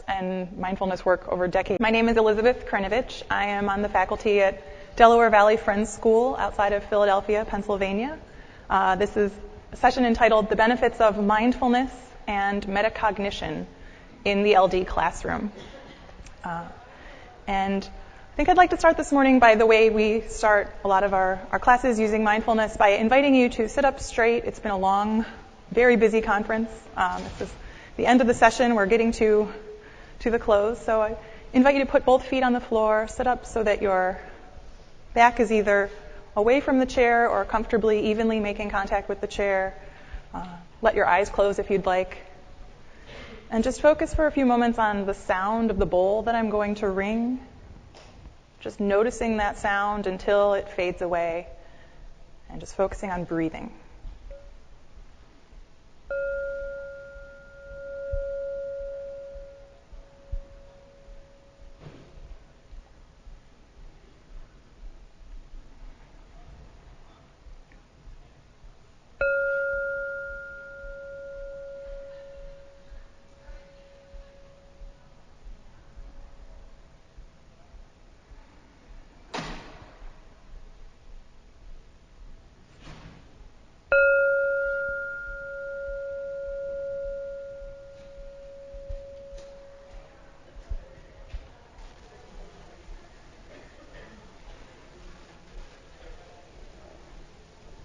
and mindfulness work over decades. My name is Elizabeth Kriynovich. I am on the faculty at Delaware Valley Friends School outside of Philadelphia, Pennsylvania. This is a session entitled The Benefits of Mindfulness and Metacognition in the LD Classroom. And I think I'd like to start this morning by the way we start a lot of our classes using mindfulness, by inviting you to sit up straight. It's been a long, very busy conference. This is the end of the session. We're getting to the close. So I invite you to put both feet on the floor, sit up so that your back is either away from the chair or comfortably, evenly making contact with the chair. Let your eyes close if you'd like. And just focus for a few moments on the sound of the bowl that I'm going to ring. Just noticing that sound until it fades away. And just focusing on breathing.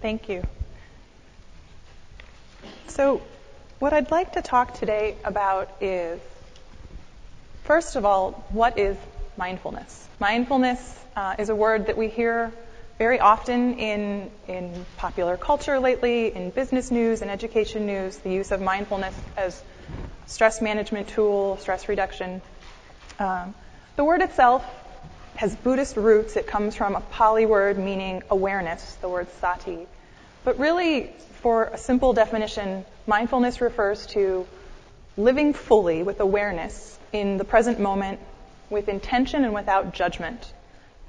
Thank you. So what I'd like to talk today about is, first of all, what is mindfulness? Mindfulness is a word that we hear very often in popular culture lately, in business news and education news, the use of mindfulness as a stress management tool, stress reduction. The word itself has Buddhist roots. It comes from a Pali word meaning awareness, the word sati. But really, for a simple definition, mindfulness refers to living fully with awareness in the present moment, with intention and without judgment,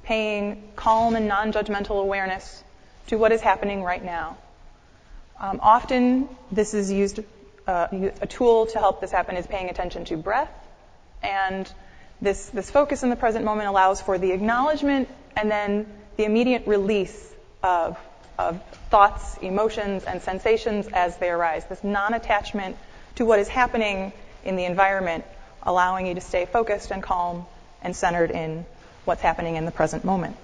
paying calm and non-judgmental awareness to what is happening right now. Often, this is used, a tool to help this happen is paying attention to breath, and this focus in the present moment allows for the acknowledgement and then the immediate release of thoughts, emotions, and sensations as they arise. This non-attachment to what is happening in the environment, allowing you to stay focused and calm and centered in what's happening in the present moment.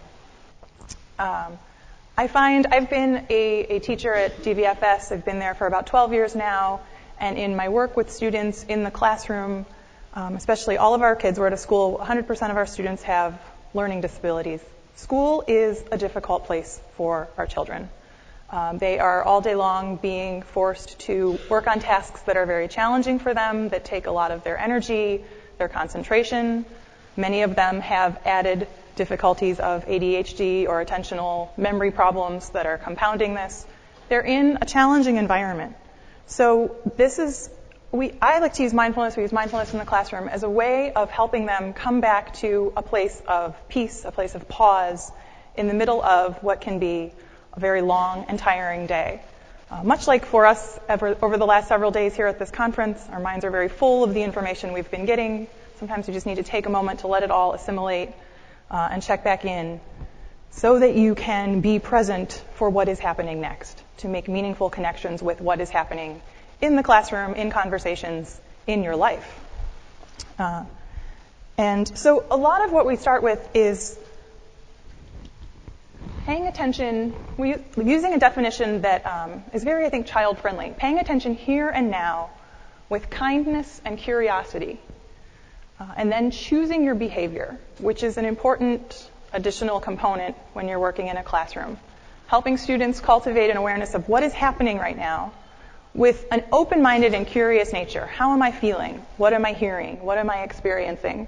I find I've been a teacher at DVFS. I've been there for about 12 years now, and in my work with students in the classroom, especially all of our kids, we're at a school, 100% of our students have learning disabilities. School is a difficult place for our children. They are all day long being forced to work on tasks that are very challenging for them, that take a lot of their energy, their concentration. Many of them have added difficulties of ADHD or attentional memory problems that are compounding this. They're in a challenging environment. So I like to use mindfulness, we use mindfulness in the classroom as a way of helping them come back to a place of peace, a place of pause in the middle of what can be a very long and tiring day. Much like for us over the last several days here at this conference, our minds are very full of the information we've been getting. Sometimes you just need to take a moment to let it all assimilate and check back in so that you can be present for what is happening next, to make meaningful connections with what is happening in the classroom, in conversations, in your life. And so a lot of what we start with is paying attention, using a definition that is very, I think, child-friendly. Paying attention here and now with kindness and curiosity. And then choosing your behavior, which is an important additional component when you're working in a classroom. Helping students cultivate an awareness of what is happening right now with an open-minded and curious nature. How am I feeling? What am I hearing? What am I experiencing?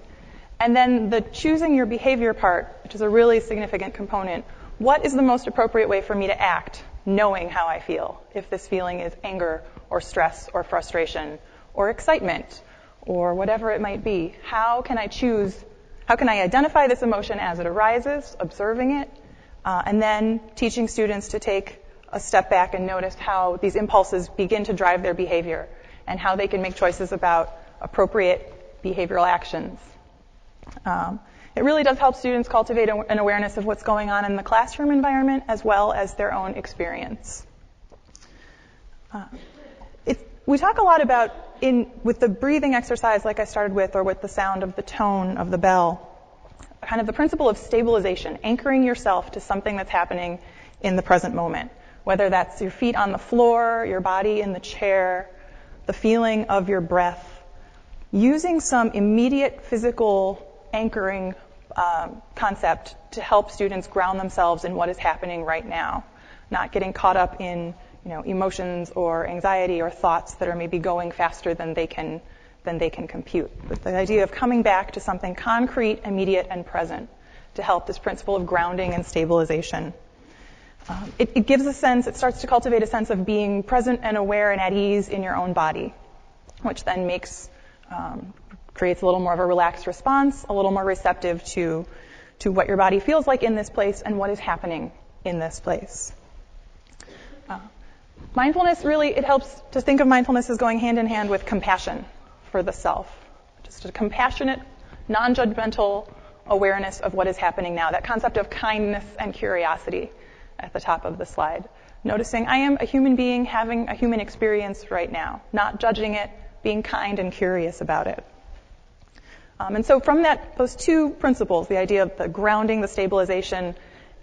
And then the choosing your behavior part, which is a really significant component. What is the most appropriate way for me to act, knowing how I feel? If this feeling is anger or stress or frustration or excitement or whatever it might be, how can I identify this emotion as it arises, observing it, and then teaching students to take a step back and notice how these impulses begin to drive their behavior and how they can make choices about appropriate behavioral actions. It really does help students cultivate an awareness of what's going on in the classroom environment as well as their own experience. We talk a lot about, with the breathing exercise like I started with, or with the sound of the tone of the bell, kind of the principle of stabilization, anchoring yourself to something that's happening in the present moment, whether that's your feet on the floor, your body in the chair, the feeling of your breath, using some immediate physical anchoring concept to help students ground themselves in what is happening right now, not getting caught up in emotions or anxiety or thoughts that are maybe going faster than they can compute. But the idea of coming back to something concrete, immediate, and present to help this principle of grounding and stabilization. It gives a sense, it starts to cultivate a sense of being present and aware and at ease in your own body, which then creates a little more of a relaxed response, a little more receptive to what your body feels like in this place and what is happening in this place. Mindfulness really, it helps to think of mindfulness as going hand in hand with compassion for the self. Just a compassionate, non-judgmental awareness of what is happening now. That concept of kindness and curiosity at the top of the slide. Noticing I am a human being having a human experience right now, not judging it, being kind and curious about it. And so from those two principles, the idea of the grounding, the stabilization,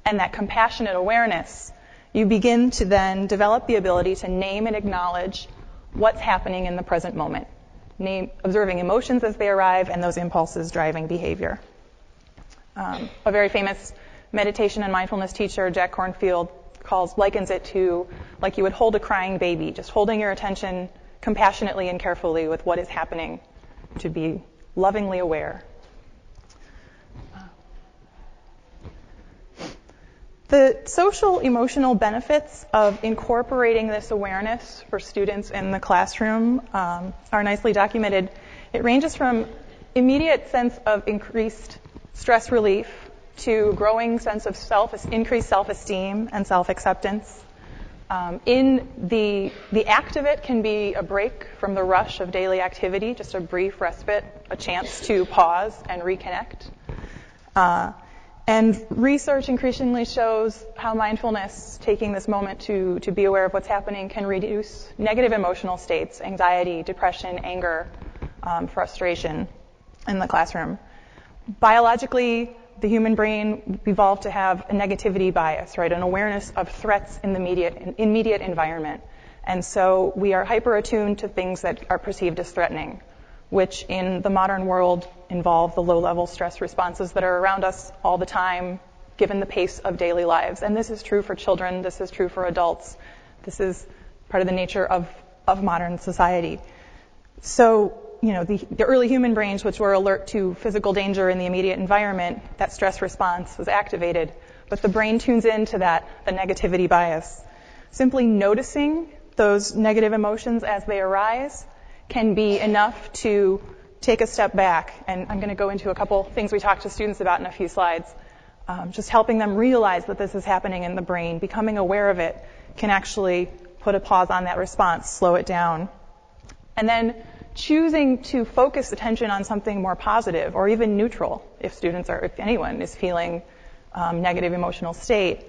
and that compassionate awareness, you begin to then develop the ability to name and acknowledge what's happening in the present moment, observing emotions as they arrive and those impulses driving behavior. A very famous meditation and mindfulness teacher, Jack Kornfield, likens it to like you would hold a crying baby, just holding your attention compassionately and carefully with what is happening, to be lovingly aware. The social-emotional benefits of incorporating this awareness for students in the classroom are nicely documented. It ranges from immediate sense of increased stress relief to growing sense of increased self-esteem and self-acceptance. In the act of it can be a break from the rush of daily activity, just a brief respite, a chance to pause and reconnect. And research increasingly shows how mindfulness, taking this moment to be aware of what's happening, can reduce negative emotional states, anxiety, depression, anger, frustration in the classroom. Biologically, the human brain evolved to have a negativity bias, right? An awareness of threats in the immediate environment. And so we are hyper-attuned to things that are perceived as threatening, which in the modern world involve the low-level stress responses that are around us all the time, given the pace of daily lives. And this is true for children. This is true for adults. This is part of the nature of modern society. So, the early human brains, which were alert to physical danger in the immediate environment, that stress response was activated. But the brain tunes into the negativity bias. Simply noticing those negative emotions as they arise can be enough to take a step back. And I'm going to go into a couple things we talked to students about in a few slides. Just helping them realize that this is happening in the brain, becoming aware of it, can actually put a pause on that response, slow it down. And then choosing to focus attention on something more positive or even neutral, if anyone is feeling negative emotional state,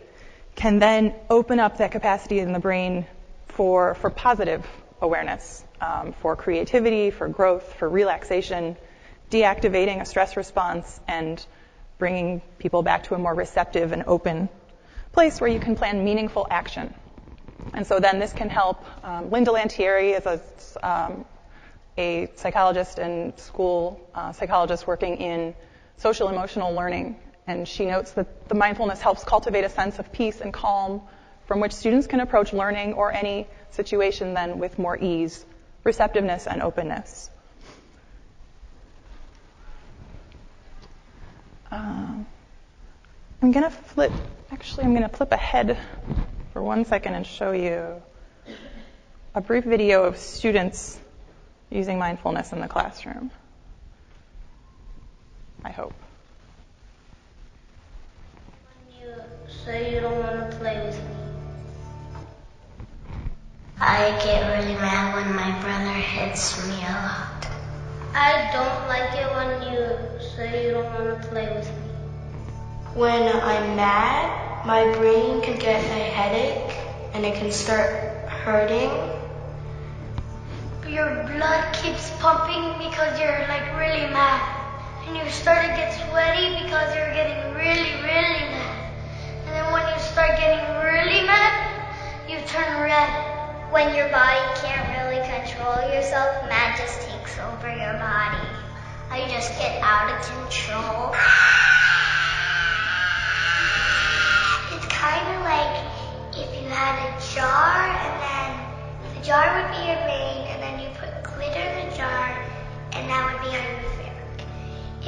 can then open up that capacity in the brain for positive awareness, for creativity, for growth, for relaxation, deactivating a stress response and bringing people back to a more receptive and open place where you can plan meaningful action. And so then this can help. Linda Lantieri is a psychologist and school psychologist working in social-emotional learning. And she notes that the mindfulness helps cultivate a sense of peace and calm from which students can approach learning or any situation then with more ease, receptiveness, and openness. I'm going to flip ahead for 1 second and show you a brief video of students using mindfulness in the classroom. I hope. When you say you don't want to play with me, I get really mad when my brother hits me a lot. I don't like say you don't want to play with me? When I'm mad, my brain can get a headache and it can start hurting. Your blood keeps pumping because you're like really mad. And you start to get sweaty because you're getting really, really mad. And then when you start getting really mad, you turn red. When your body can't really control yourself, mad just takes over your body. You just get out of control. It's kind of like if you had a jar, and then the jar would be your brain, and then you put glitter in the jar, and that would be how you feel.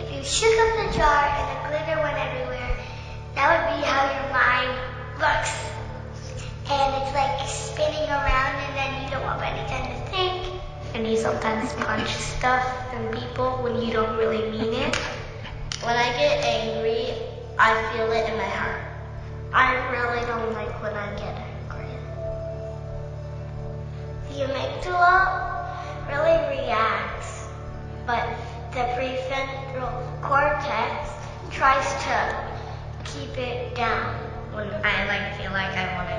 If you shook up the jar and the glitter went everywhere, that would be how your mind looks. And it's like spinning around, and then you don't have any time to think. And you sometimes punch stuff and people when you don't really mean it. When I get angry, I feel it in my heart. I really don't like when I get angry. The amygdala really reacts, but the prefrontal cortex tries to keep it down. When I feel like I want to,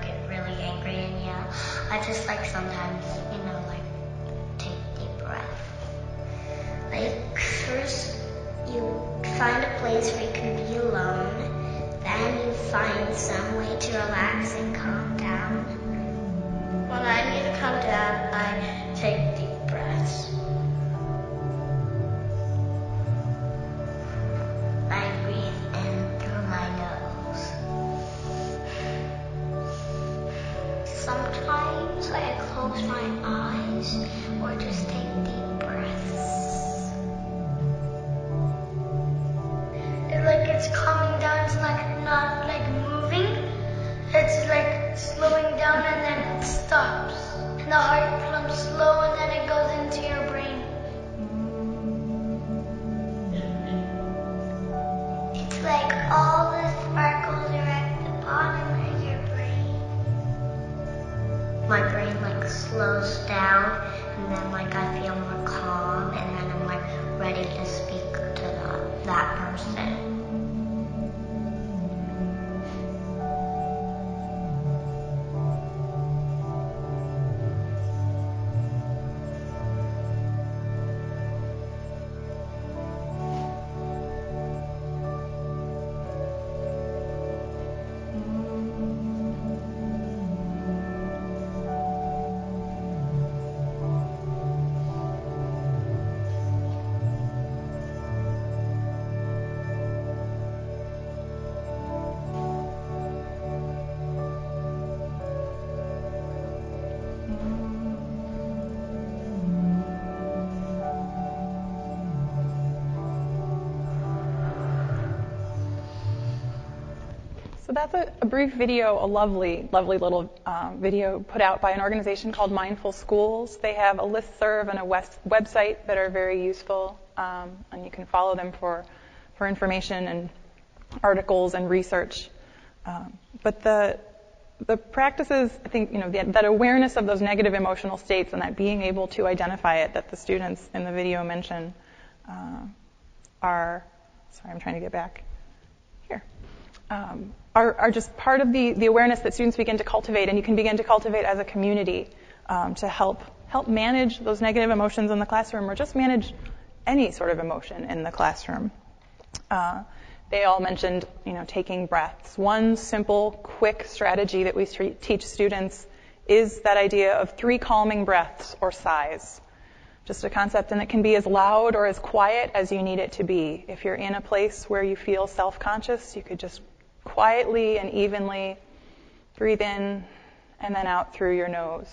get really angry and yell, I just sometimes, Take deep breath. First you find a place where you can be alone, then you find some way to relax and calm down. When I need to calm down, I take deep breaths. I breathe in through my nose. Sometimes I close my eyes or just take deep breaths. It's calming down, it's not moving. It's slowing down and then it stops. And the heart pumps slow and then it goes into your brain. It's like all the sparkles are at the bottom of your brain. my brain slows down, and then I feel more calm, and then I'm ready to speak to that person. So that's a brief video, a lovely, lovely little video put out by an organization called Mindful Schools. They have a listserv and a website that are very useful, and you can follow them for information and articles and research. But the practices, I think, that awareness of those negative emotional states and that being able to identify it that the students in the video mention are just part of the awareness that students begin to cultivate, and you can begin to cultivate as a community to help manage those negative emotions in the classroom, or just manage any sort of emotion in the classroom. They all mentioned, taking breaths. One simple, quick strategy that we teach students is that idea of 3 calming breaths or sighs. Just a concept, and it can be as loud or as quiet as you need it to be. If you're in a place where you feel self-conscious, you could just quietly and evenly breathe in and then out through your nose.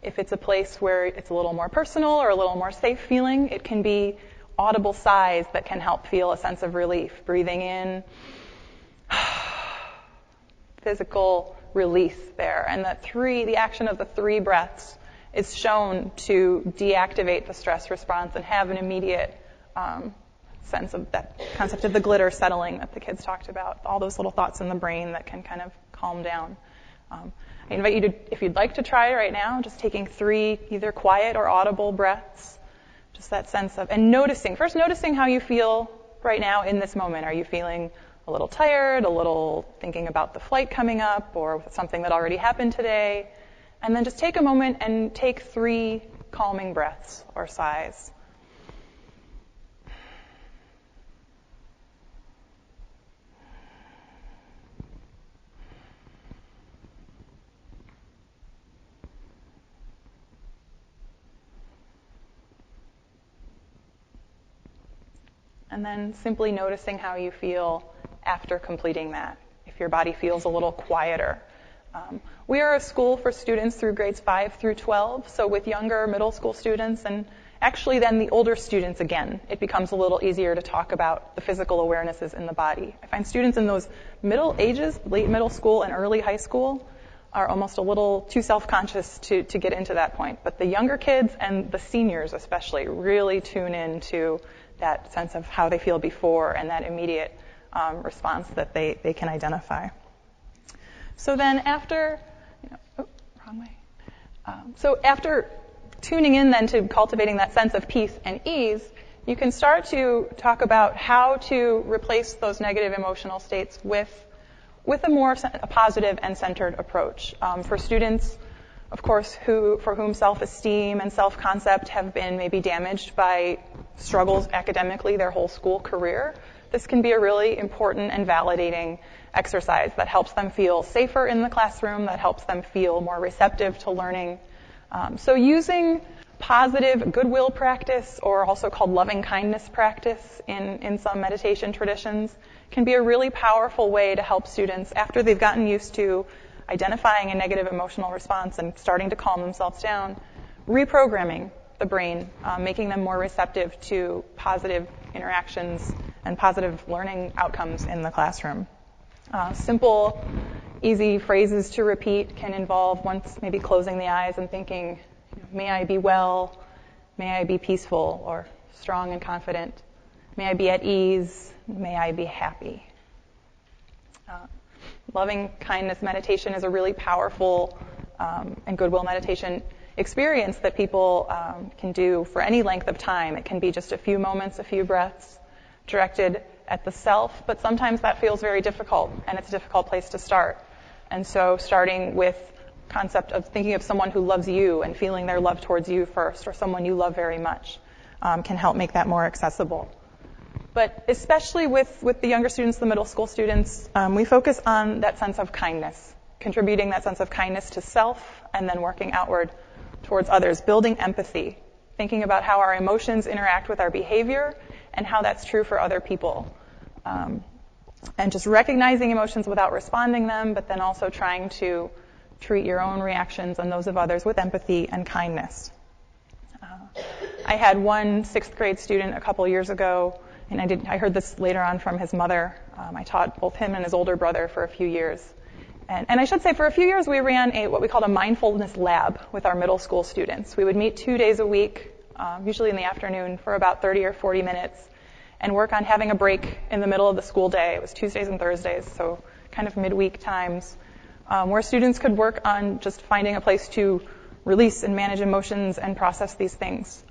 If it's a place where it's a little more personal or a little more safe feeling, it can be audible sighs that can help feel a sense of relief. Breathing in, physical release there. And the action of the 3 breaths is shown to deactivate the stress response and have an immediate sense of that concept of the glitter settling that the kids talked about, all those little thoughts in the brain that can kind of calm down. I invite you to, if you'd like to try right now, just taking 3 either quiet or audible breaths, just that sense of, and noticing how you feel right now in this moment? Are you feeling a little tired, a little thinking about the flight coming up, or something that already happened today? And then just take a moment and take 3 calming breaths or sighs. And then simply noticing how you feel after completing that, if your body feels a little quieter. We are a school for students through grades 5 through 12, so with younger middle school students and actually then the older students again, it becomes a little easier to talk about the physical awarenesses in the body. I find students in those middle ages, late middle school and early high school, are almost a little too self-conscious to get into that point. But the younger kids and the seniors especially really tune in to that sense of how they feel before and that immediate response that they can identify. So then after, wrong way. So after tuning in then to cultivating that sense of peace and ease, you can start to talk about how to replace those negative emotional states with a positive and centered approach. For students, of course, for whom self-esteem and self-concept have been maybe damaged by struggles academically their whole school career, this can be a really important and validating exercise that helps them feel safer in the classroom, that helps them feel more receptive to learning. So using positive goodwill practice, or also called loving kindness practice in some meditation traditions, can be a really powerful way to help students after they've gotten used to identifying a negative emotional response and starting to calm themselves down, reprogramming the brain, making them more receptive to positive interactions and positive learning outcomes in the classroom. Simple, easy phrases to repeat can involve once maybe closing the eyes and thinking, may I be well, may I be peaceful or strong and confident, may I be at ease, may I be happy. Loving kindness meditation is a really powerful and goodwill meditation experience that people can do for any length of time. It can be just a few moments, a few breaths directed at the self, but sometimes that feels very difficult, and it's a difficult place to start. And so starting with concept of thinking of someone who loves you and feeling their love towards you first, or someone you love very much, can help make that more accessible. But especially with the younger students, the middle school students, we focus on that sense of kindness, contributing that sense of kindness to self and then working outward towards others, building empathy, thinking about how our emotions interact with our behavior and how that's true for other people. And just recognizing emotions without responding them, but then also trying to treat your own reactions and those of others with empathy and kindness. I had one 6th grade student a couple years ago, and I heard this later on from his mother. I taught both him and his older brother for a few years. And I should say, for a few years, we ran what we called a mindfulness lab with our middle school students. We would meet 2 days a week, usually in the afternoon, for about 30 or 40 minutes, and work on having a break in the middle of the school day. It was Tuesdays and Thursdays, so kind of midweek times, where students could work on just finding a place to release and manage emotions and process these things.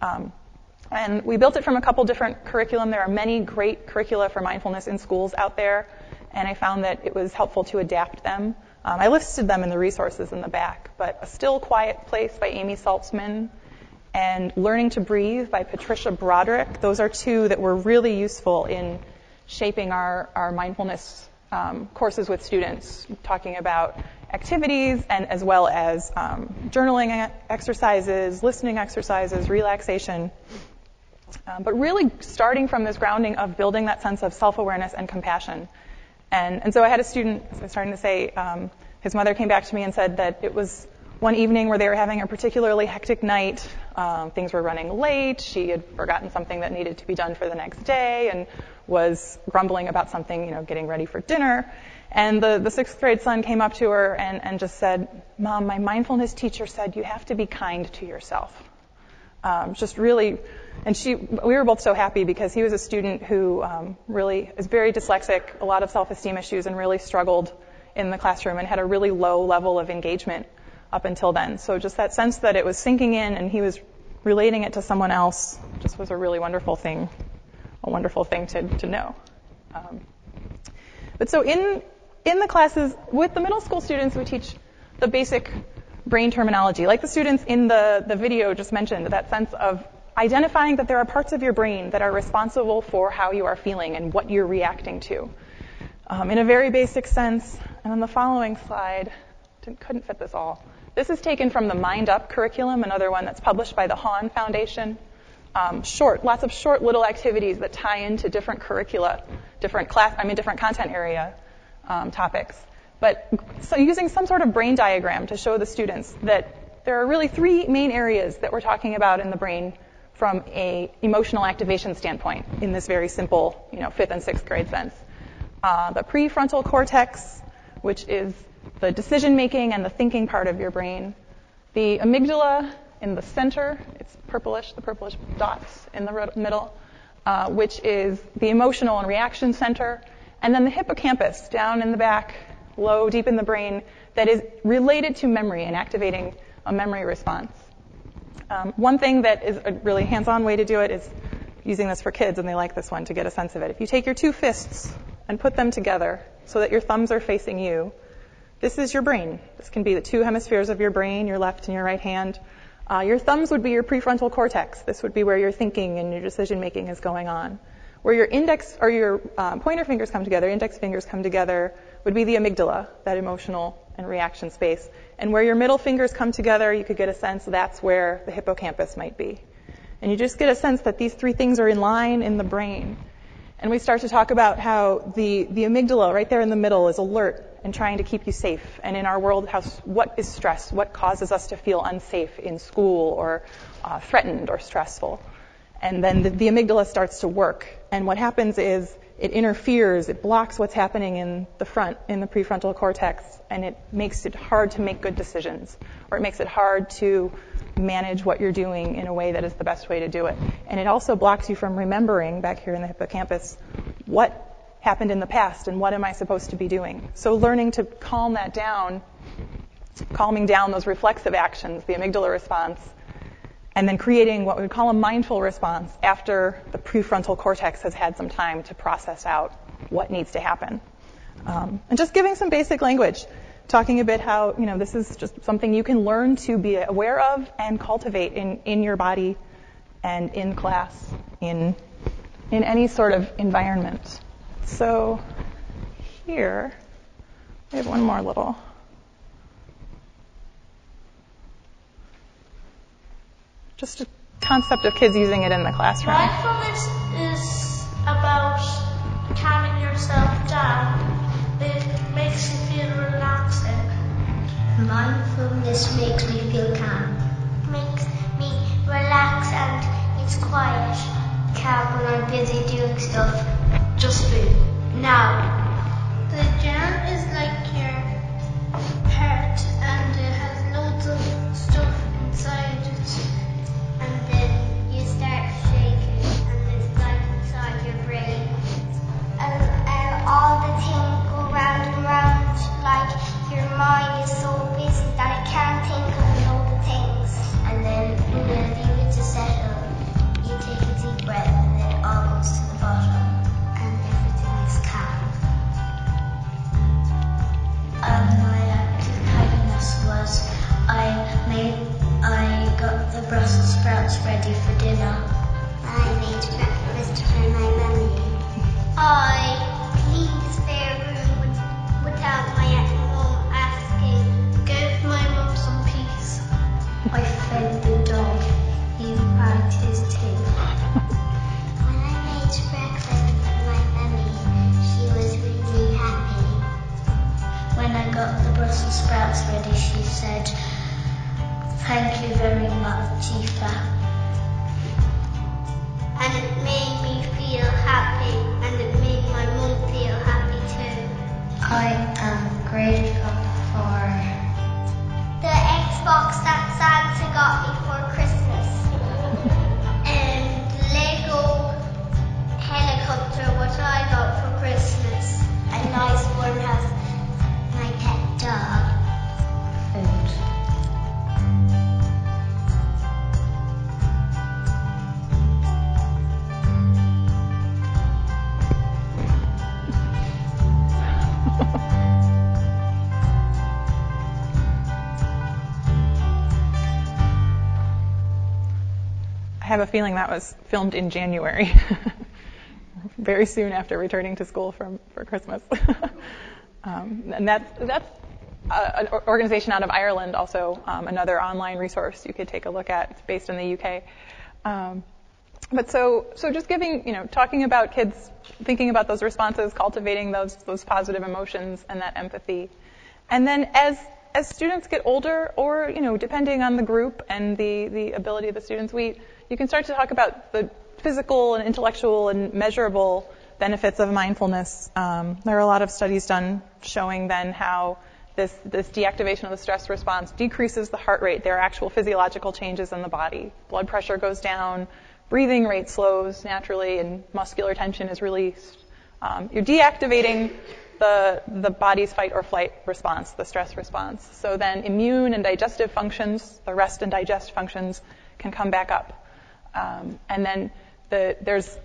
And we built it from a couple different curriculum. There are many great curricula for mindfulness in schools out there, and I found that it was helpful to adapt them. I listed them in the resources in the back, but A Still Quiet Place by Amy Saltzman and Learning to Breathe by Patricia Broderick. Those are 2 that were really useful in shaping our mindfulness courses with students, talking about activities and as well as journaling exercises, listening exercises, relaxation. But really starting from this grounding of building that sense of self-awareness and compassion. And so I had a student, as I was starting to say, his mother came back to me and said that it was one evening where they were having a particularly hectic night. Things were running late. She had forgotten something that needed to be done for the next day and was grumbling about something, getting ready for dinner. And the 6th grade son came up to her and just said, "Mom, my mindfulness teacher said you have to be kind to yourself." Just really, and we were both so happy because he was a student who really is very dyslexic, a lot of self-esteem issues, and really struggled in the classroom and had a really low level of engagement up until then. So just that sense that it was sinking in and he was relating it to someone else just was a really wonderful thing a wonderful thing to know. But so in the classes with the middle school students, we teach the basic brain terminology, like the students in the video just mentioned, that sense of identifying that there are parts of your brain that are responsible for how you are feeling and what you're reacting to. In a very basic sense, and on the following slide, couldn't fit this all. This is taken from the Mind Up curriculum, another one that's published by the Hahn Foundation. Lots of short little activities that tie into different curricula, different content area topics. But so using some sort of brain diagram to show the students that there are really three main areas that we're talking about in the brain from a emotional activation standpoint in this very simple, 5th and 6th grade sense. The prefrontal cortex, which is the decision-making and the thinking part of your brain. The amygdala in the center, it's the purplish dots in the middle, which is the emotional and reaction center. And then the hippocampus down in the back, low, deep in the brain, that is related to memory and activating a memory response. One thing that is a really hands-on way to do it is using this for kids, and they like this one to get a sense of it. If you take your two fists and put them together so that your thumbs are facing you, this is your brain. This can be the two hemispheres of your brain, your left and your right hand. Your thumbs would be your prefrontal cortex. This would be where your thinking and your decision-making is going on. Where your index or your pointer fingers come together, index fingers come together, would be the amygdala, that emotional and reaction space. And where your middle fingers come together, you could get a sense that's where the hippocampus might be. And you just get a sense that these three things are in line in the brain. And we start to talk about how the amygdala right there in the middle is alert and trying to keep you safe. And in our world, what is stress? What causes us to feel unsafe in school or threatened or stressful? And then the amygdala starts to work. And what happens is it interferes, it blocks what's happening in the front, in the prefrontal cortex, and it makes it hard to make good decisions, or it makes it hard to manage what you're doing in a way that is the best way to do it. And it also blocks you from remembering, back here in the hippocampus, what happened in the past and what am I supposed to be doing. So learning to calming down those reflexive actions, the amygdala response, and then creating what we would call a mindful response after the prefrontal cortex has had some time to process out what needs to happen. And just giving some basic language, talking a bit how, this is just something you can learn to be aware of and cultivate in your body and in class, in any sort of environment. So here, we have one more little. Just a concept of kids using it in the classroom. Mindfulness is about calming yourself down. It makes you feel relaxing. Mindfulness makes me feel calm. Makes me relax and it's quiet. Calm when I'm busy doing stuff. Just be now. The jam is like your heart and it has loads of stuff inside it. And then you start shaking and it's like inside your brain. And all the things go round and round, like your mind is so busy that it can't think of all the things. And then when you leave it to settle, you take a deep breath and then it all goes to the bottom and everything is calm. My act of kindness was I got the Brussels sprouts ready for dinner. I made breakfast for my mummy. I cleaned the spare room without my mum asking. Gave my mum some peace. I fed the dog. He wagged his tail. When I made breakfast for my mummy, she was really happy. When I got the Brussels sprouts ready, she said, "Thank you very much, Aoife." And it made me feel happy, and it made my mum feel happy too. I am grateful for The Xbox that Santa got me for Christmas. And the Lego helicopter, what I got for Christmas. A nice one has my pet dog. food. have a feeling that was filmed in January, very soon after returning to school for Christmas. And that's an organization out of Ireland, also another online resource you could take a look at. It's based in the UK. But so just talking about kids, thinking about those responses, cultivating those positive emotions and that empathy. And then as students get older, or, depending on the group and the ability of the students, you can start to talk about the physical and intellectual and measurable benefits of mindfulness. There are a lot of studies done showing then how this deactivation of the stress response decreases the heart rate. There are actual physiological changes in the body. Blood pressure goes down, breathing rate slows naturally, and muscular tension is released. You're deactivating the body's fight or flight response, the stress response. So then immune and digestive functions, the rest and digest functions, can come back up. And then there's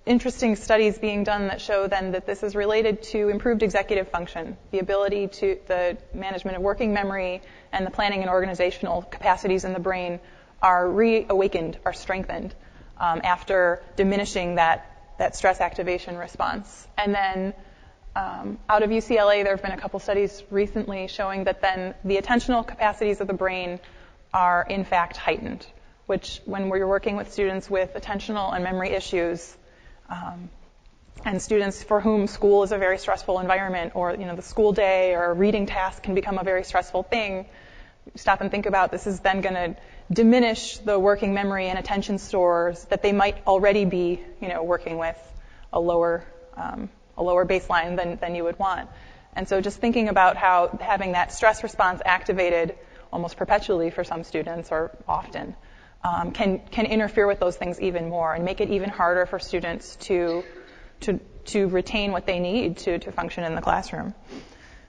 interesting studies being done that show then that this is related to improved executive function, the ability to the management of working memory and the planning and organizational capacities in the brain are reawakened, are strengthened after diminishing that stress activation response. And then out of UCLA, there have been a couple studies recently showing that then the attentional capacities of the brain are in fact heightened, which when we're working with students with attentional and memory issues, and students for whom school is a very stressful environment, or the school day or a reading task can become a very stressful thing, stop and think about this is then going to diminish the working memory and attention stores that they might already be working with a lower baseline than you would want. And so just thinking about how having that stress response activated almost perpetually for some students, or often, can interfere with those things even more and make it even harder for students to retain what they need to function in the classroom.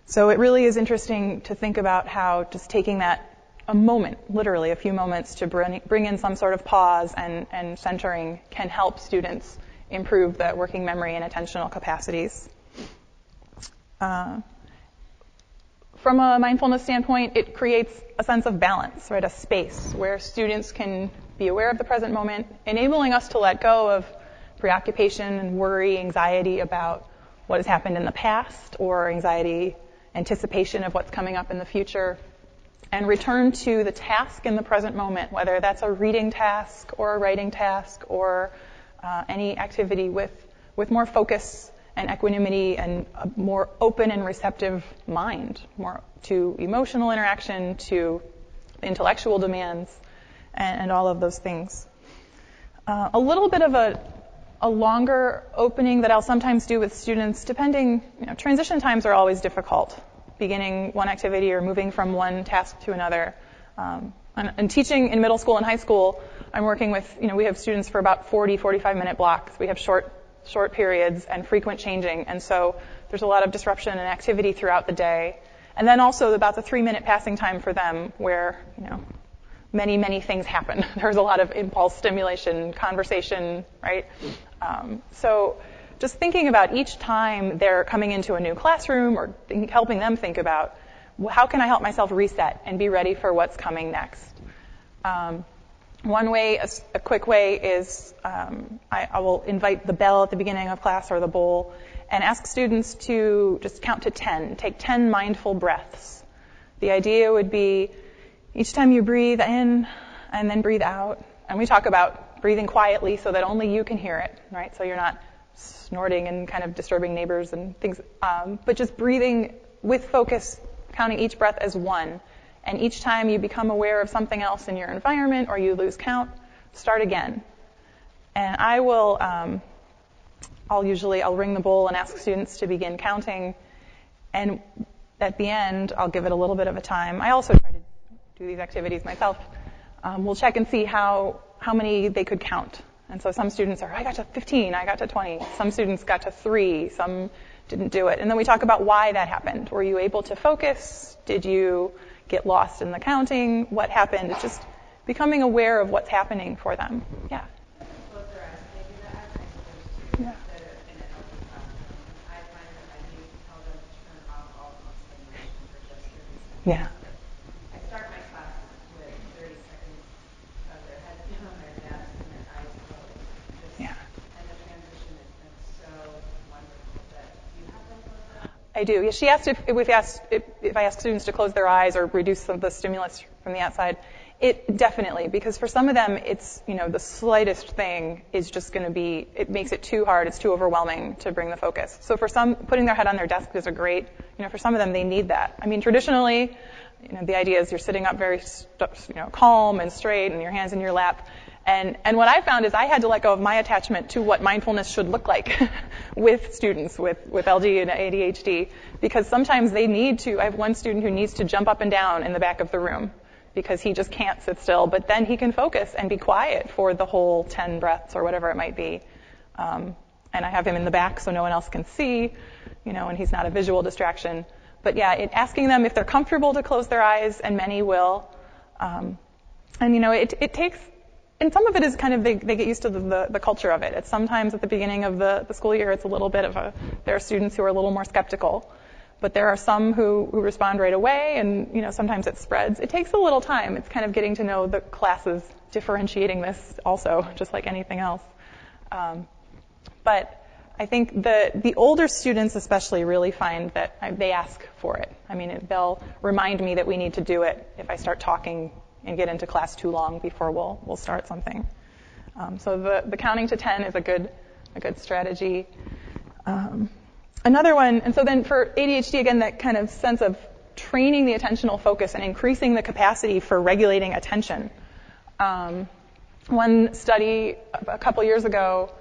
So it really is interesting to think about how just taking that a moment, literally a few moments, to bring in some sort of pause and centering can help students improve the working memory and attentional capacities. From a mindfulness standpoint, it creates a sense of balance, right? A space where students can be aware of the present moment, enabling us to let go of preoccupation and worry, anxiety about what has happened in the past, or anticipation of what's coming up in the future, and return to the task in the present moment, whether that's a reading task or a writing task or any activity with more focus and equanimity and a more open and receptive mind, more to emotional interaction, to intellectual demands, and all of those things. A little bit of a longer opening that I'll sometimes do with students, depending, transition times are always difficult, beginning one activity or moving from one task to another. And teaching in middle school and high school, I'm working with, we have students for about 45-minute blocks. We have short periods and frequent changing. And so there's a lot of disruption and activity throughout the day. And then also about the 3-minute passing time for them where, many, many things happen. There's a lot of impulse stimulation, conversation, right? So just thinking about each time they're coming into a new classroom, or helping them think about, how can I help myself reset and be ready for what's coming next? One way, a quick way, is I will invite the bell at the beginning of class, or the bowl, and ask students to just count to 10. Take 10 mindful breaths. The idea would be each time you breathe in and then breathe out, and we talk about breathing quietly so that only you can hear it, right? So you're not snorting and kind of disturbing neighbors and things, but just breathing with focus, counting each breath as one. And each time you become aware of something else in your environment or you lose count, start again. And I will, I'll ring the bowl and ask students to begin counting. And at the end, I'll give it a little bit of a time. I also try to do these activities myself. We'll check and see how many they could count. And so some students are, I got to 15, I got to 20. Some students got to 3, some didn't do it. And then we talk about why that happened. Were you able to focus? Did you get lost in the counting? What happened? It's just becoming aware of what's happening for them. Yeah. Yeah. Yeah. I start my classes with 30 seconds of their heads on their desk, and then I do. Yeah, she asked if I ask students to close their eyes or reduce some of the stimulus from the outside. It definitely, because for some of them, it's, the slightest thing is just going to be, it makes it too hard, it's too overwhelming to bring the focus. So for some, putting their head on their desk is a great, for some of them, they need that. I mean, traditionally, the idea is you're sitting up very, calm and straight and your hands in your lap. And what I found is I had to let go of my attachment to what mindfulness should look like with students with LD and ADHD, because sometimes they need to. I have one student who needs to jump up and down in the back of the room because he just can't sit still, but then he can focus and be quiet for the whole 10 breaths or whatever it might be. And I have him in the back so no one else can see, and he's not a visual distraction. But yeah, asking them if they're comfortable to close their eyes, and many will. It takes, and some of it is kind of, they get used to the culture of it. It's sometimes at the beginning of the school year, it's a little bit of there are students who are a little more skeptical. But there are some who respond right away, and, sometimes it spreads. It takes a little time. It's kind of getting to know the classes, differentiating this also, just like anything else. But I think the older students especially really find that they ask for it. I mean, they'll remind me that we need to do it if I start talking and get into class too long before we'll start something. So the counting to 10 is a good strategy. Another one, and so then for ADHD, again, that kind of sense of training the attentional focus and increasing the capacity for regulating attention. One study a couple years ago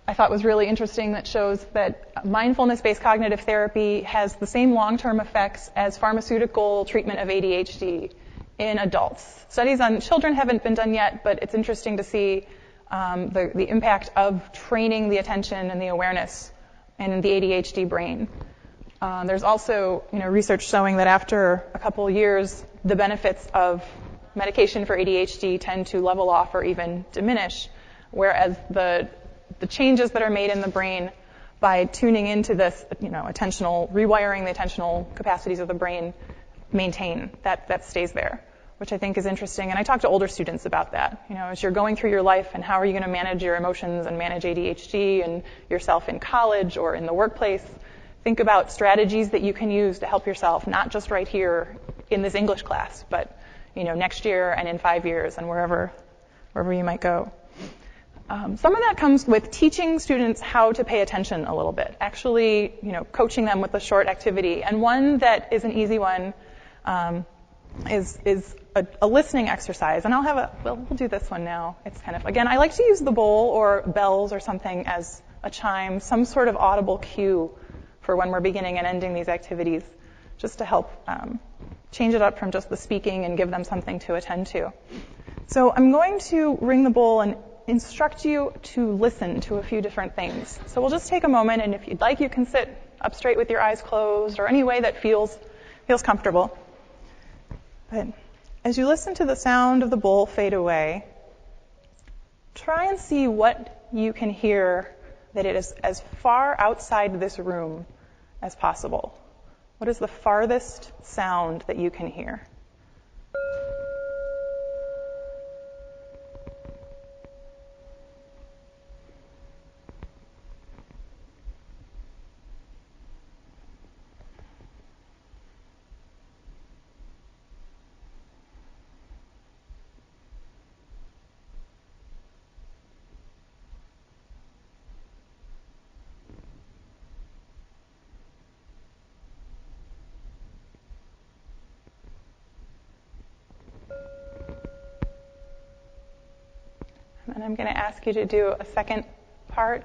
I thought was really interesting that shows that mindfulness-based cognitive therapy has the same long-term effects as pharmaceutical treatment of ADHD in adults. Studies on children haven't been done yet, but it's interesting to see the impact of training the attention and the awareness in the ADHD brain. There's also, research showing that after a couple years, the benefits of medication for ADHD tend to level off or even diminish, whereas the changes that are made in the brain by tuning into this, attentional, rewiring the attentional capacities of the brain, maintain. That stays there, which I think is interesting. And I talk to older students about that. As you're going through your life and how are you going to manage your emotions and manage ADHD and yourself in college or in the workplace, think about strategies that you can use to help yourself, not just right here in this English class, but, next year and in 5 years and wherever you might go. Some of that comes with teaching students how to pay attention a little bit, actually, coaching them with a short activity. And one that is an easy one is a listening exercise. And we'll do this one now. It's kind of, again, I like to use the bowl or bells or something as a chime, some sort of audible cue for when we're beginning and ending these activities, just to help change it up from just the speaking and give them something to attend to. So I'm going to ring the bowl and instruct you to listen to a few different things. So we'll just take a moment, and if you'd like, you can sit up straight with your eyes closed or any way that feels comfortable. But as you listen to the sound of the bowl fade away, try and see what you can hear that it is as far outside this room as possible. What is the farthest sound that you can hear? And I'm going to ask you to do a second part.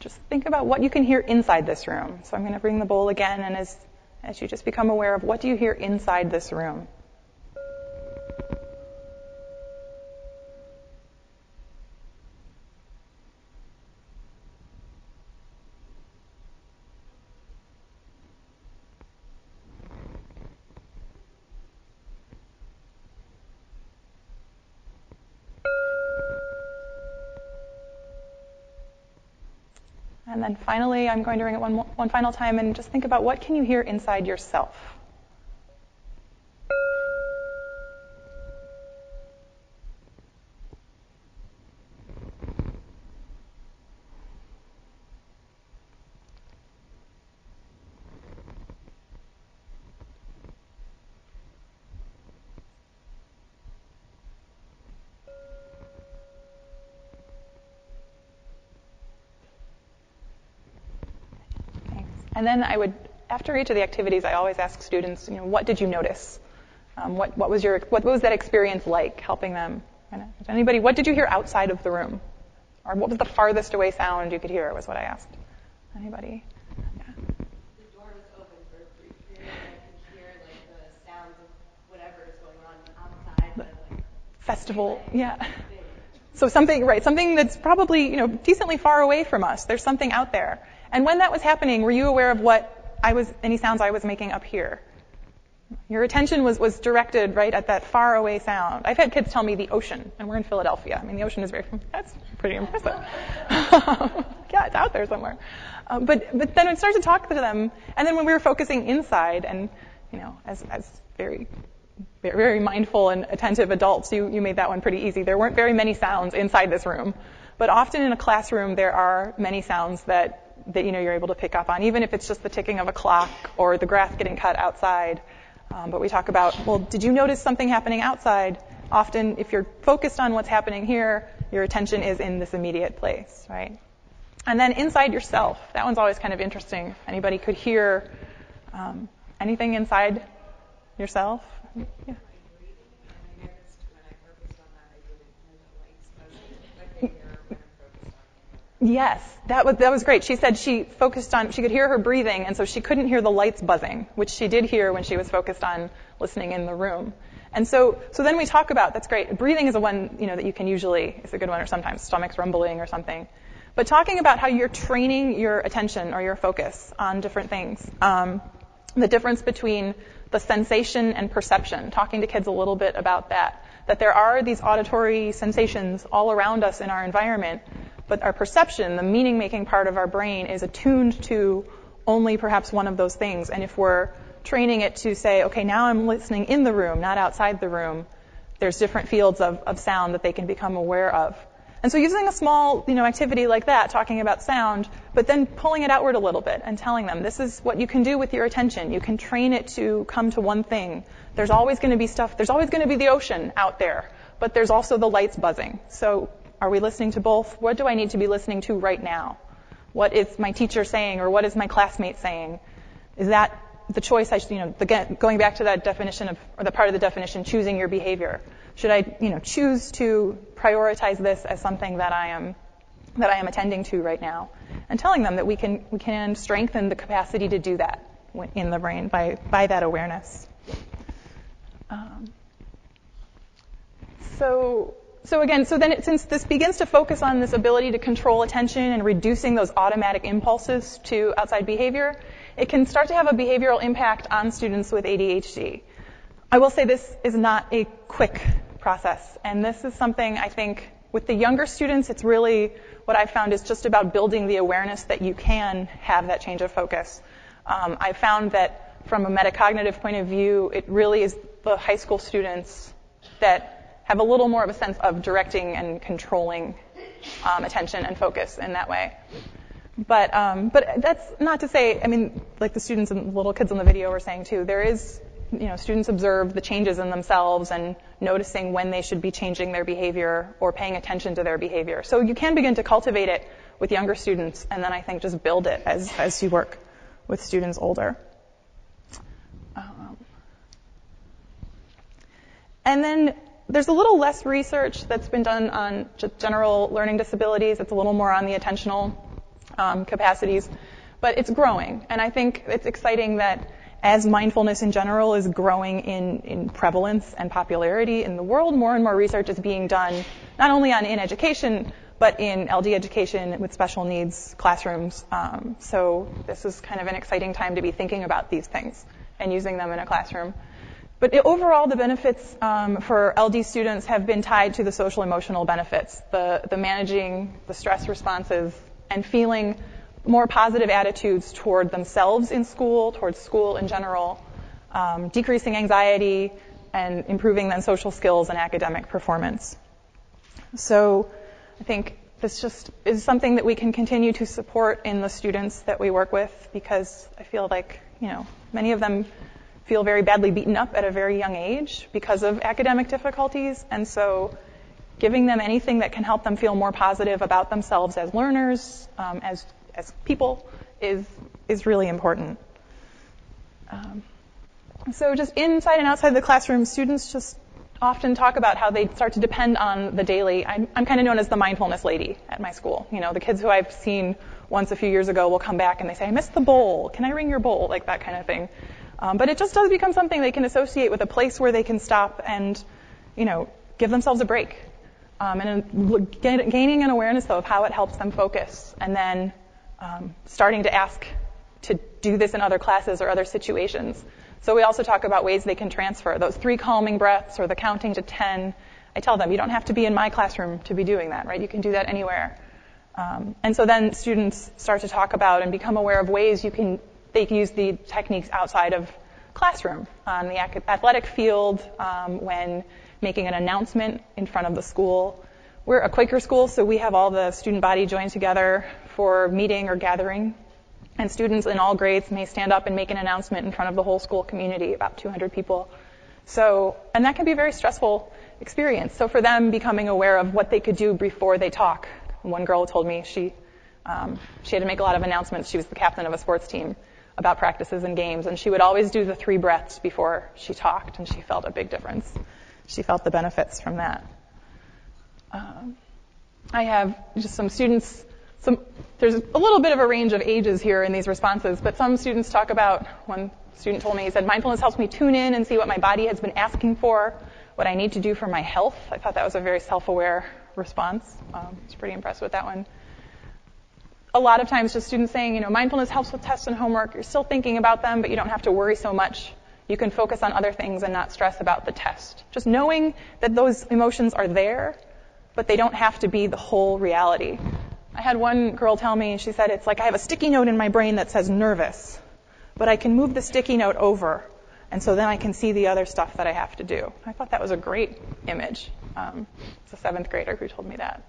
Just think about what you can hear inside this room. So I'm going to bring the bowl again, and as you just become aware of what do you hear inside this room. And then finally, I'm going to ring it one final time and just think about what can you hear inside yourself. And then after each of the activities, I always ask students, what did you notice? What was that experience like, helping them? What did you hear outside of the room? Or what was the farthest away sound you could hear, was what I asked. Anybody? Yeah. The door was open for a brief period, and I could hear the sounds of whatever is going on outside. The festival, yeah. So something that's probably, decently far away from us. There's something out there. And when that was happening, were you aware of any sounds I was making up here? Your attention was directed right at that far away sound. I've had kids tell me the ocean, and we're in Philadelphia. The ocean is that's pretty impressive. Yeah, it's out there somewhere. But then we'd start to talk to them, and then when we were focusing inside, and as very, very mindful and attentive adults, you made that one pretty easy. There weren't very many sounds inside this room, but often in a classroom there are many sounds that you're able to pick up on, even if it's just the ticking of a clock or the grass getting cut outside. But we talk about, well, did you notice something happening outside? Often, if you're focused on what's happening here, your attention is in this immediate place, right? And then inside yourself, that one's always kind of interesting. If anybody could hear anything inside yourself. Yeah. Yes, that was great. She said she could hear her breathing, and so she couldn't hear the lights buzzing, which she did hear when she was focused on listening in the room. And so then we talk about, that's great. Breathing is a one, that you can usually, is a good one, or sometimes stomach's rumbling or something. But talking about how you're training your attention or your focus on different things. The difference between the sensation and perception, talking to kids a little bit about that there are these auditory sensations all around us in our environment, but our perception, the meaning-making part of our brain, is attuned to only perhaps one of those things. And if we're training it to say, okay, now I'm listening in the room, not outside the room, there's different fields of sound that they can become aware of. And so using a small, activity like that, talking about sound, but then pulling it outward a little bit and telling them, this is what you can do with your attention. You can train it to come to one thing. There's always going to be there's always going to be the ocean out there, but there's also the lights buzzing. So are we listening to both? What do I need to be listening to right now? What is my teacher saying, or what is my classmate saying? Is that the choice going back to that definition or the part of the definition, choosing your behavior? Should I, choose to prioritize this as something that I am attending to right now? And telling them that we can strengthen the capacity to do that in the brain by that awareness. Since this begins to focus on this ability to control attention and reducing those automatic impulses to outside behavior, it can start to have a behavioral impact on students with ADHD. I will say this is not a quick process, and this is something I think with the younger students, it's really what I've found is just about building the awareness that you can have that change of focus. I found that from a metacognitive point of view, it really is the high school students that have a little more of a sense of directing and controlling attention and focus in that way. But that's not to say, like the students and little kids in the video were saying too, there is, students observe the changes in themselves and noticing when they should be changing their behavior or paying attention to their behavior. So you can begin to cultivate it with younger students, and then I think just build it as you work with students older. And then there's a little less research that's been done on just general learning disabilities. It's a little more on the attentional capacities, but it's growing. And I think it's exciting that as mindfulness in general is growing in prevalence and popularity in the world, more and more research is being done not only in education, but in LD education with special needs classrooms. So this is kind of an exciting time to be thinking about these things and using them in a classroom. But overall, the benefits for LD students have been tied to the social-emotional benefits, the managing the stress responses and feeling more positive attitudes toward themselves in school, towards school in general, decreasing anxiety, and improving then social skills and academic performance. So I think this just is something that we can continue to support in the students that we work with, because I feel like, many of them feel very badly beaten up at a very young age because of academic difficulties. And so giving them anything that can help them feel more positive about themselves as learners, as people, is is really important. So just inside and outside the classroom, students just often talk about how they start to depend on the daily. I'm kind of known as the mindfulness lady at my school. You know, the kids who I've seen once a few years ago will come back and they say, I missed the bowl. Can I ring your bowl? Like that kind of thing. But it just does become something they can associate with a place where they can stop and, you know, give themselves a break. And gaining an awareness, though, of how it helps them focus. And then starting to ask to do this in other classes or other situations. So we also talk about ways they can transfer those 3 calming breaths or the counting to 10. I tell them, you don't have to be in my classroom to be doing that, right? You can do that anywhere. And so then students start to talk about and become aware of ways they can use the techniques outside of classroom, on the athletic field, when making an announcement in front of the school. We're a Quaker school, so we have all the student body join together for meeting or gathering. And students in all grades may stand up and make an announcement in front of the whole school community, about 200 people. So, and that can be a very stressful experience. So for them, becoming aware of what they could do before they talk. One girl told me she had to make a lot of announcements. She was the captain of a sports team about practices and games, and she would always do the 3 breaths before she talked, and she felt a big difference. She felt the benefits from that. I have just some students. There's a little bit of a range of ages here in these responses, but some students talk about, one student told me, he said, mindfulness helps me tune in and see what my body has been asking for, what I need to do for my health. I thought that was a very self-aware response. I was pretty impressed with that one. A lot of times just students saying, you know, mindfulness helps with tests and homework. You're still thinking about them, but you don't have to worry so much. You can focus on other things and not stress about the test. Just knowing that those emotions are there, but they don't have to be the whole reality. I had one girl tell me, she said, it's like I have a sticky note in my brain that says nervous, but I can move the sticky note over, and so then I can see the other stuff that I have to do. I thought that was a great image. It's a 7th grader who told me that.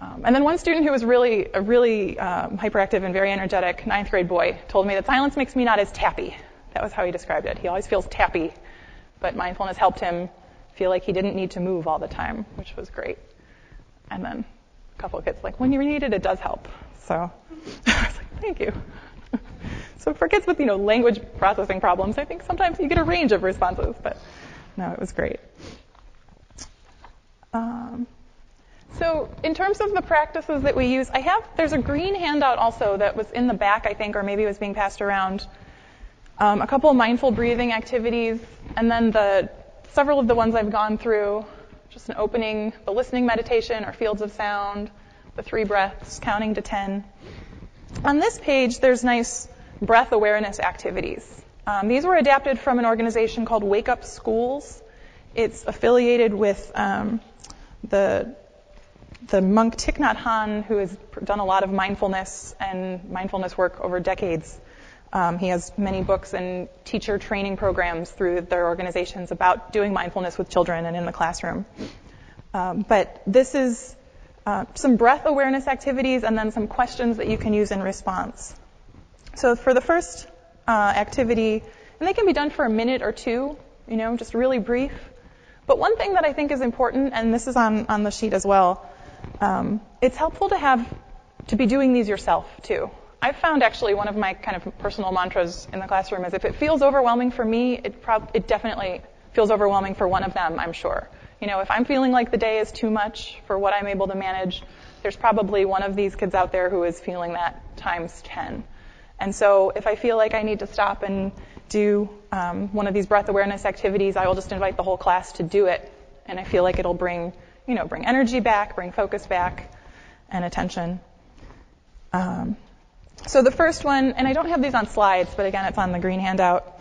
And then one student who was really hyperactive and very energetic, 9th grade boy, told me that silence makes me not as tappy. That was how he described it. He always feels tappy, but mindfulness helped him feel like he didn't need to move all the time, which was great. And then a couple of kids like, when you need it, it does help. So I was like, thank you. So for kids with, language processing problems, I think sometimes you get a range of responses, but no, it was great. So in terms of the practices that we use, there's a green handout also that was in the back, I think, or maybe it was being passed around. A couple of mindful breathing activities, and then several of the ones I've gone through, just an opening, the listening meditation or fields of sound, the 3 breaths, counting to 10. On this page, there's nice breath awareness activities. These were adapted from an organization called Wake Up Schools. It's affiliated with the monk Thich Nhat Hanh, who has done a lot of mindfulness and mindfulness work over decades. He has many books and teacher training programs through their organizations about doing mindfulness with children and in the classroom. But this is some breath awareness activities and then some questions that you can use in response. So for the first activity, and they can be done for a minute or 2, just really brief. But one thing that I think is important, and this is on the sheet as well, it's helpful to be doing these yourself too. I've found actually one of my kind of personal mantras in the classroom is if it feels overwhelming for me, it definitely feels overwhelming for one of them, I'm sure. If I'm feeling like the day is too much for what I'm able to manage, there's probably one of these kids out there who is feeling that times 10. And so if I feel like I need to stop and do one of these breath awareness activities, I will just invite the whole class to do it. And I feel like it'll bring energy back, bring focus back, and attention. So the first one, and I don't have these on slides, but again, it's on the green handout.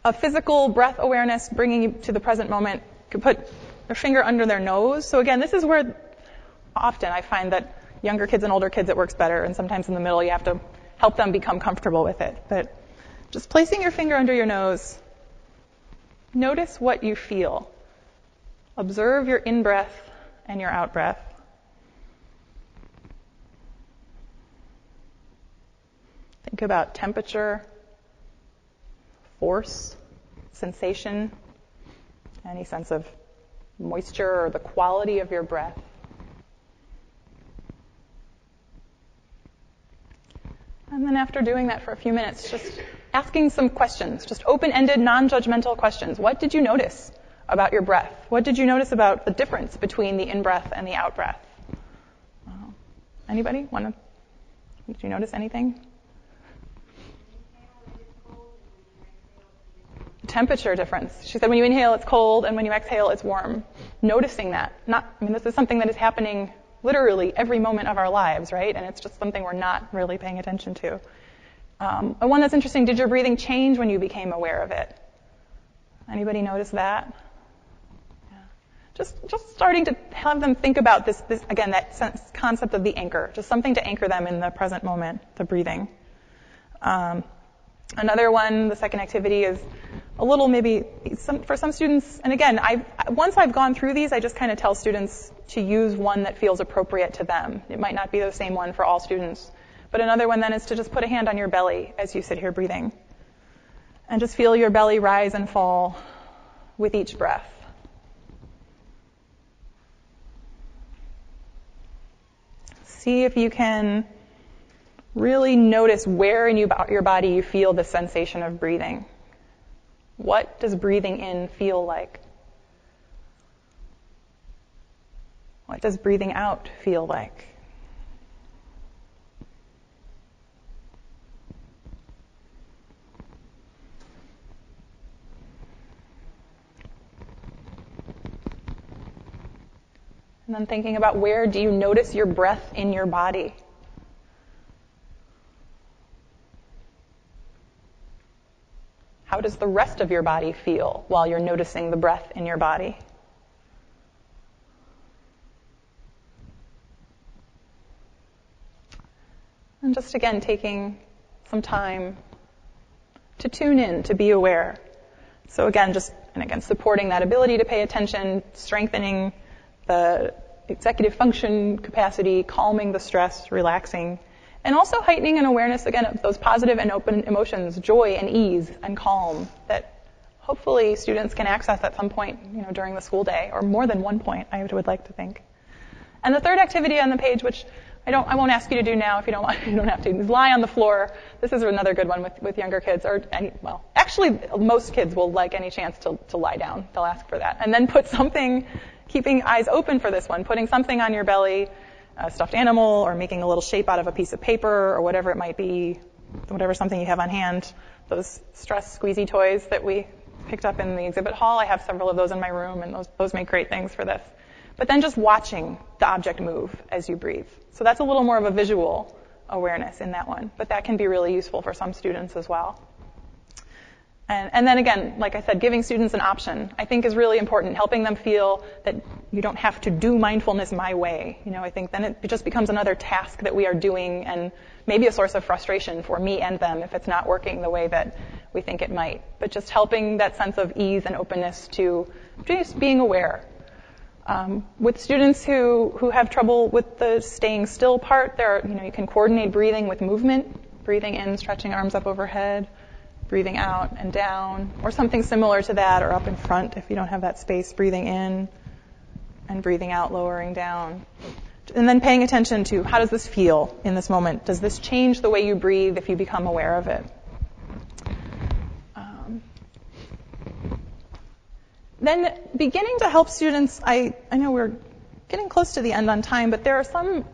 A physical breath awareness, bringing you to the present moment. You could put your finger under their nose. So again, this is where often I find that younger kids and older kids, it works better. And sometimes in the middle, you have to help them become comfortable with it. But just placing your finger under your nose, notice what you feel. Observe your in-breath and your out-breath. Think about temperature, force, sensation, any sense of moisture or the quality of your breath. And then after doing that for a few minutes, just asking some questions, just open-ended, non-judgmental questions. What did you notice about your breath? What did you notice about the difference between the in-breath and the out-breath? Anybody? Did you notice anything? Temperature difference. She said when you inhale it's cold and when you exhale it's warm. Noticing that. This is something that is happening literally every moment of our lives, right? And it's just something we're not really paying attention to. One that's interesting, did your breathing change when you became aware of it? Anybody notice that? Yeah. Just starting to have them think about this again, that concept of the anchor, just something to anchor them in the present moment, the breathing. Another one, the second activity, is a little maybe for some students, and again, once I've gone through these, I just kind of tell students to use one that feels appropriate to them. It might not be the same one for all students. But another one then is to just put a hand on your belly as you sit here breathing. And just feel your belly rise and fall with each breath. See if you can really notice where in your body you feel the sensation of breathing. What does breathing in feel like? What does breathing out feel like? And then thinking about where do you notice your breath in your body? How does the rest of your body feel while you're noticing the breath in your body? And just again, taking some time to tune in, to be aware. So again, supporting that ability to pay attention, strengthening the executive function capacity, calming the stress, relaxing, and also heightening an awareness, again, of those positive and open emotions, joy and ease and calm, that hopefully students can access at some point, during the school day, or more than one point, I would like to think. And the third activity on the page, which I won't ask you to do now if you don't want, you don't have to, is lie on the floor. This is another good one with younger kids, actually most kids will like any chance to lie down. They'll ask for that. And then put something, keeping eyes open for this one, putting something on your belly, a stuffed animal, or making a little shape out of a piece of paper, or whatever it might be, something you have on hand. Those stress squeezy toys that we picked up in the exhibit hall, I have several of those in my room, and those make great things for this. But then just watching the object move as you breathe. So that's a little more of a visual awareness in that one, but that can be really useful for some students as well. And then again, like I said, giving students an option, I think is really important, helping them feel that you don't have to do mindfulness my way. I think then it just becomes another task that we are doing and maybe a source of frustration for me and them if it's not working the way that we think it might. But just helping that sense of ease and openness to just being aware. With students who have trouble with the staying still part, you can coordinate breathing with movement, breathing in, stretching arms up overhead, breathing out and down, or something similar to that, or up in front if you don't have that space, breathing in and breathing out, lowering down. And then paying attention to how does this feel in this moment? Does this change the way you breathe if you become aware of it? Then beginning to help students, I know we're getting close to the end on time, but there are some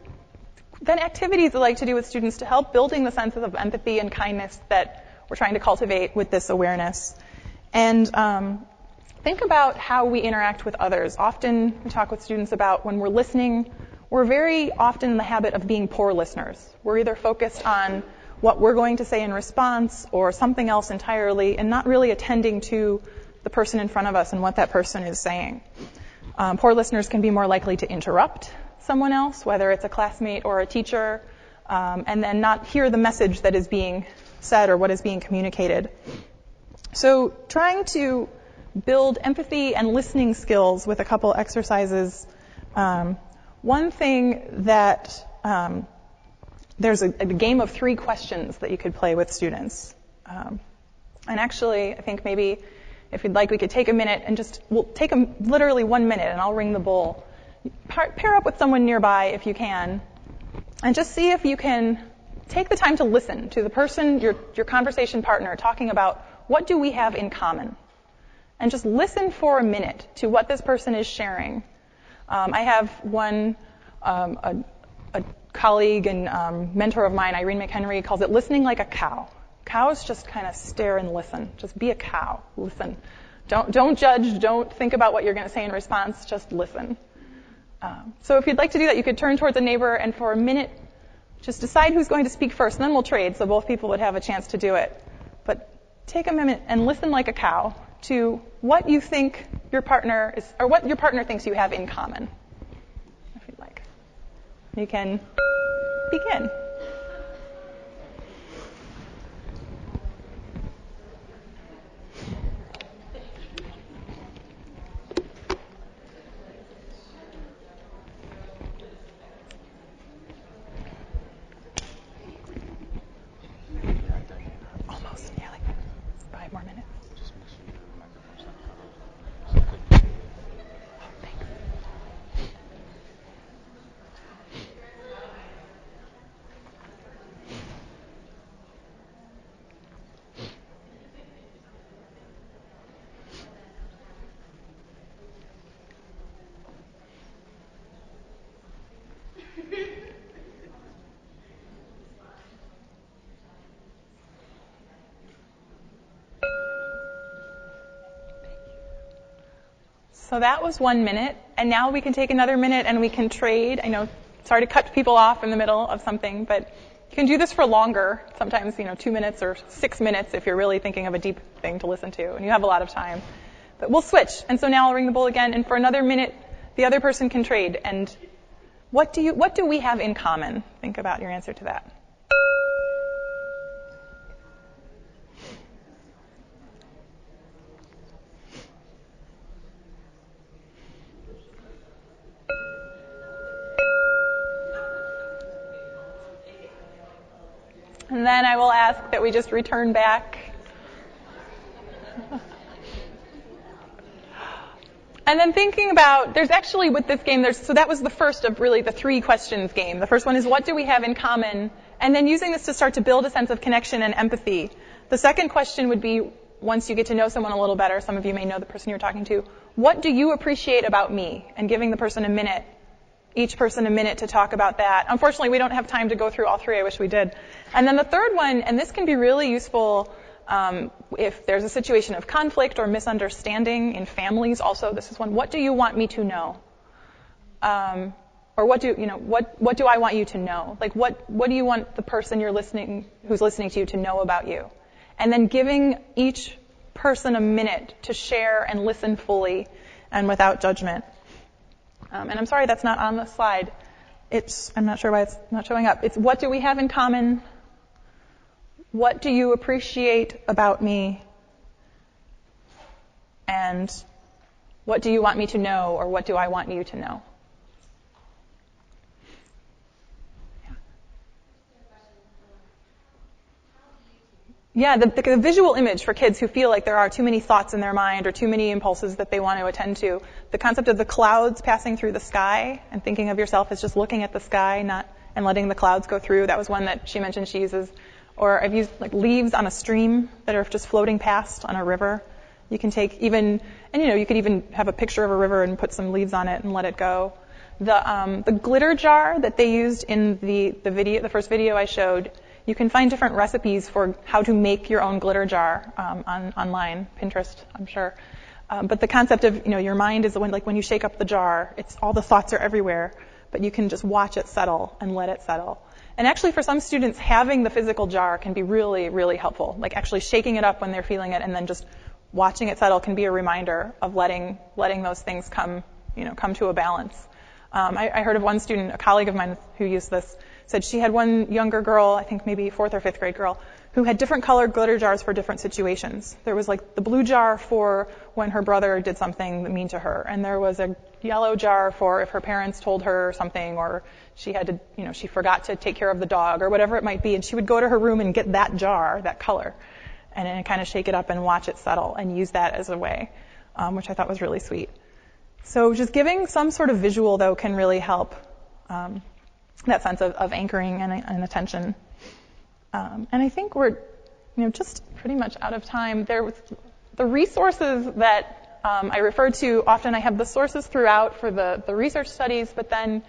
then activities I like to do with students to help building the senses of empathy and kindness that we're trying to cultivate with this awareness. And think about how we interact with others. Often we talk with students about when we're listening, we're very often in the habit of being poor listeners. We're either focused on what we're going to say in response or something else entirely and not really attending to the person in front of us and what that person is saying. Poor listeners can be more likely to interrupt someone else, whether it's a classmate or a teacher, and then not hear the message that is being said or what is being communicated. So trying to build empathy and listening skills with a couple exercises. One thing that there's a game of 3 questions that you could play with students. And actually, I think maybe if you'd like, we could take a minute and we'll take literally 1 minute and I'll ring the bowl. Pair up with someone nearby if you can, and just see if you can take the time to listen to the person, your conversation partner, talking about what do we have in common. And just listen for a minute to what this person is sharing. I have one, a colleague and mentor of mine, Irene McHenry, calls it listening like a cow. Cows just kind of stare and listen. Just be a cow. Listen. Don't judge. Don't think about what you're going to say in response. Just listen. So if you'd like to do that, you could turn towards a neighbor and for a minute just decide who's going to speak first, and then we'll trade so both people would have a chance to do it. But take a minute and listen like a cow to what you think your partner is, or what your partner thinks you have in common, if you'd like. You can begin. Almost, yeah, like 5 more minutes. So that was 1 minute, and now we can take another minute and we can trade. I know, sorry to cut people off in the middle of something, but you can do this for longer, sometimes, 2 minutes or 6 minutes if you're really thinking of a deep thing to listen to, and you have a lot of time. But we'll switch, and so now I'll ring the bowl again, and for another minute, the other person can trade. And what do we have in common? Think about your answer to that. And then I will ask that we just return back. And then thinking about, there's actually with this game, so that was the first of really the 3 questions game. The first one is what do we have in common? And then using this to start to build a sense of connection and empathy. The second question would be, once you get to know someone a little better, some of you may know the person you're talking to, what do you appreciate about me? And giving the person a minute, each person a minute to talk about that. Unfortunately, we don't have time to go through all 3. I wish we did. And then the third one, and this can be really useful if there's a situation of conflict or misunderstanding in families. Also, this is one. What do you want me to know? Or what do I want you to know? Like what do you want the person who's listening to you to know about you? And then giving each person a minute to share and listen fully and without judgment. And I'm sorry that's not on the slide. I'm not sure why it's not showing up. It's what do we have in common? What do you appreciate about me? And what do you want me to know, or what do I want you to know? Yeah, the visual image for kids who feel like there are too many thoughts in their mind or too many impulses that they want to attend to. The concept of the clouds passing through the sky and thinking of yourself as just looking at the sky and letting the clouds go through. That was one that she mentioned she uses. Or I've used like leaves on a stream that are just floating past on a river. You can take you could even have a picture of a river and put some leaves on it and let it go. The glitter jar that they used in the first video I showed, you can find different recipes for how to make your own glitter jar online, Pinterest, I'm sure. But the concept of, your mind is when you shake up the jar, it's all the thoughts are everywhere, but you can just watch it settle and let it settle. And actually for some students, having the physical jar can be really, really helpful. Like actually shaking it up when they're feeling it and then just watching it settle can be a reminder of letting those things come to a balance. I heard of one student, a colleague of mine who used this, said she had one younger girl, I think maybe 4th or 5th grade girl, who had different colored glitter jars for different situations. There was like the blue jar for when her brother did something mean to her, and there was a yellow jar for if her parents told her something, or she had to, she forgot to take care of the dog, or whatever it might be, and she would go to her room and get that jar, that color, and then kind of shake it up and watch it settle and use that as a way, which I thought was really sweet. So just giving some sort of visual, though, can really help that sense of anchoring and attention. And I think we're, just pretty much out of time. There was the resources that I refer to often. I have the sources throughout for the research studies, but then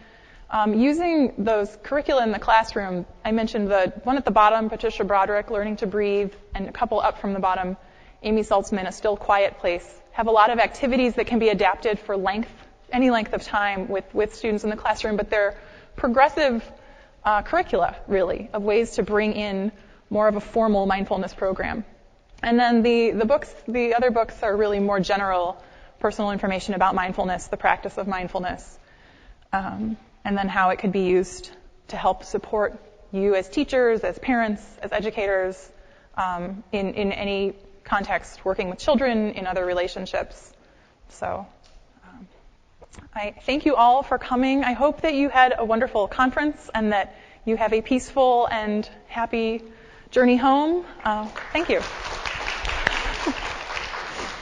using those curricula in the classroom, I mentioned the one at the bottom, Patricia Broderick, Learning to Breathe, and a couple up from the bottom, Amy Saltzman, A Still Quiet Place, have a lot of activities that can be adapted for any length of time with students in the classroom, but they're progressive curricula, really, of ways to bring in more of a formal mindfulness program. And then the other books are really more general personal information about mindfulness, the practice of mindfulness, and then how it could be used to help support you as teachers, as parents, as educators, in any context, working with children, in other relationships. So I thank you all for coming. I hope that you had a wonderful conference and that you have a peaceful and happy journey home. Thank you.